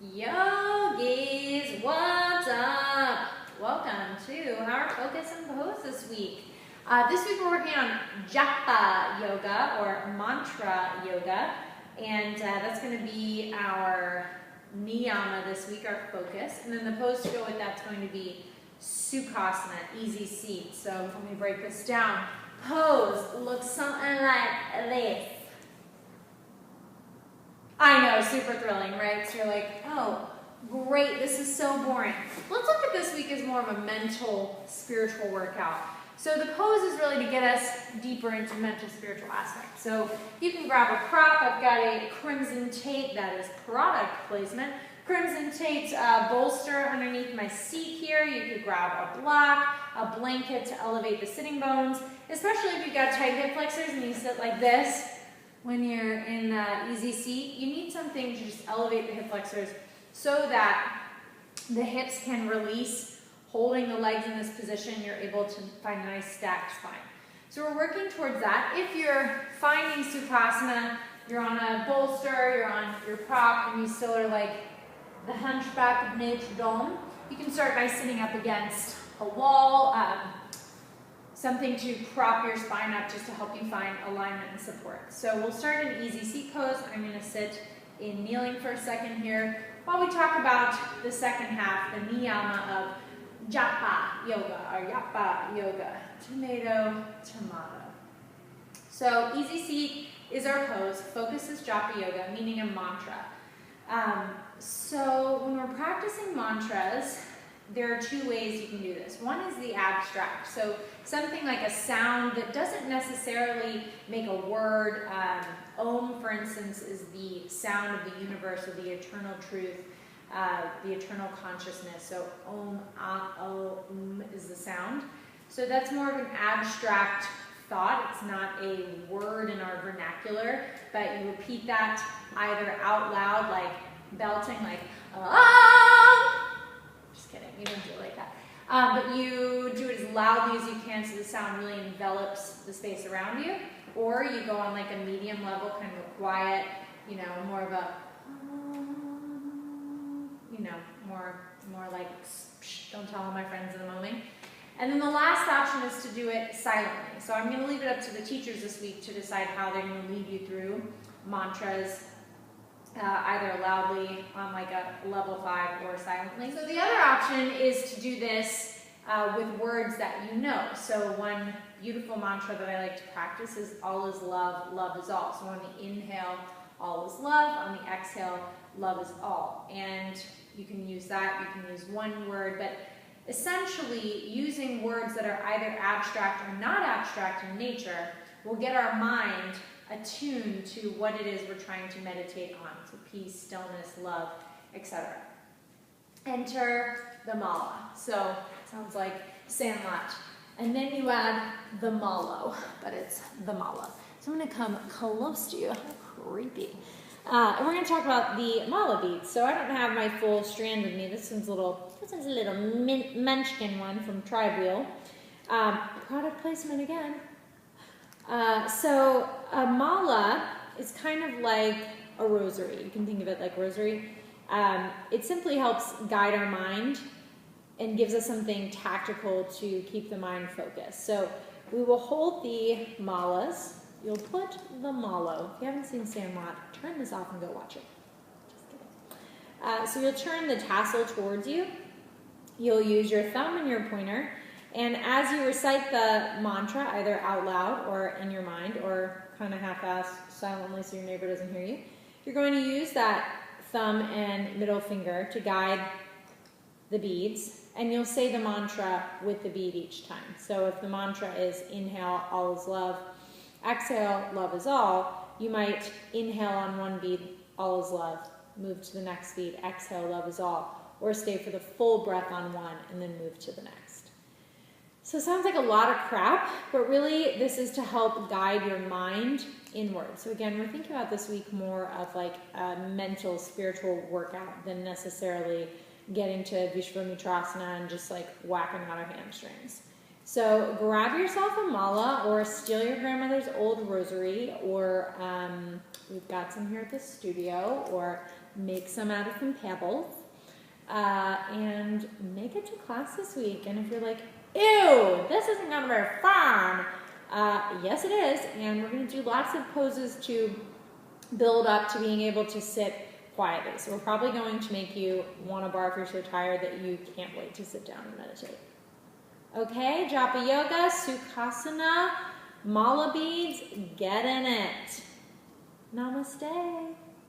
Yogis, what's up? Welcome to our focus and pose this week. This week we're working on Japa yoga or mantra yoga, and that's going to be our niyama this week, our focus. And then the pose to go with that's going to be Sukhasana, easy seat. So let me break this down. Pose looks something like this. I know, super thrilling, right? So you're like, oh, great, this is so boring. Let's look at this week as more of a mental, spiritual workout. So the pose is really to get us deeper into mental, spiritual aspects. So you can grab a prop. I've got a crimson tape, that is product placement. Crimson taped bolster underneath my seat here. You could grab a block, a blanket to elevate the sitting bones, especially if you've got tight hip flexors and you sit like this. When you're in easy seat, you need something to just elevate the hip flexors so that the hips can release. Holding the legs in this position, you're able to find a nice stacked spine. So we're working towards that. If you're finding Sukhasana, you're on a bolster, you're on your prop, and you still are like the hunchback of Notre Dame, you can start by sitting up against a wall, something to prop your spine up just to help you find alignment and support. So we'll start in easy seat pose. I'm going to sit in kneeling for a second here while we talk about the second half, the niyama of Japa yoga or Japa yoga, tomato. So easy seat is our pose. Focus is Japa yoga, meaning a mantra. So when we're practicing mantras, there are two ways you can do this. One is the abstract, so something like a sound that doesn't necessarily make a word. Om, for instance, is the sound of the universe or the eternal truth, the eternal consciousness. So Om, Om is the sound. So that's more of an abstract thought. It's not a word in our vernacular, but you repeat that either out loud, like belting, like Om. Just kidding, you don't do it like that. But you do it as loudly as you can so the sound really envelops the space around you. Or you go on like a medium level, kind of a quiet, more of a, more like, don't tell all my friends in a moment. And then the last option is to do it silently. So I'm going to leave it up to the teachers this week to decide how they're going to lead you through mantras, either loudly on like a level 5 or silently. So the other option is to do this with words that you know. So one beautiful mantra that I like to practice is all is love, love is all. So on the inhale, all is love. On the exhale, love is all. And you can use that, you can use one word, but essentially using words that are either abstract or not abstract in nature will get our mind attuned to what it is we're trying to meditate on. So peace, stillness, love, etc. Enter the mala. So it sounds like Sandlot. And then you add the malo, but it's the mala. So I'm going to come close to you. How creepy. And we're going to talk about the mala beads. So I don't have my full strand with me. This one's a little munchkin one from Tribe Wheel. Product placement again. So a mala is kind of like a rosary. You can think of it like rosary. It simply helps guide our mind and gives us something tactical to keep the mind focused. So we will hold the malas. You'll put the malo. If you haven't seen Sandlot, turn this off and go watch it. Just kidding. So you'll turn the tassel towards you. You'll use your thumb and your pointer. And as you recite the mantra, either out loud or in your mind, or kind of half-assed silently so your neighbor doesn't hear you, you're going to use that thumb and middle finger to guide the beads. And you'll say the mantra with the bead each time. So if the mantra is inhale, all is love, exhale, love is all, you might inhale on one bead, all is love, move to the next bead, exhale, love is all, or stay for the full breath on one and then move to the next. So it sounds like a lot of crap, but really this is to help guide your mind inward. So again, we're thinking about this week more of like a mental, spiritual workout than necessarily getting to Vishvamutrasana and just like whacking out our hamstrings. So grab yourself a mala or steal your grandmother's old rosary, or we've got some here at the studio, or make some out of some pebbles, and make it to class this week. And if you're like, ew, this isn't going to be very fun, yes it is, and we're going to do lots of poses to build up to being able to sit quietly. So we're probably going to make you want to barf if you're so tired that you can't wait to sit down and meditate. Okay, Japa Yoga, Sukhasana, Mala beads, get in it. Namaste.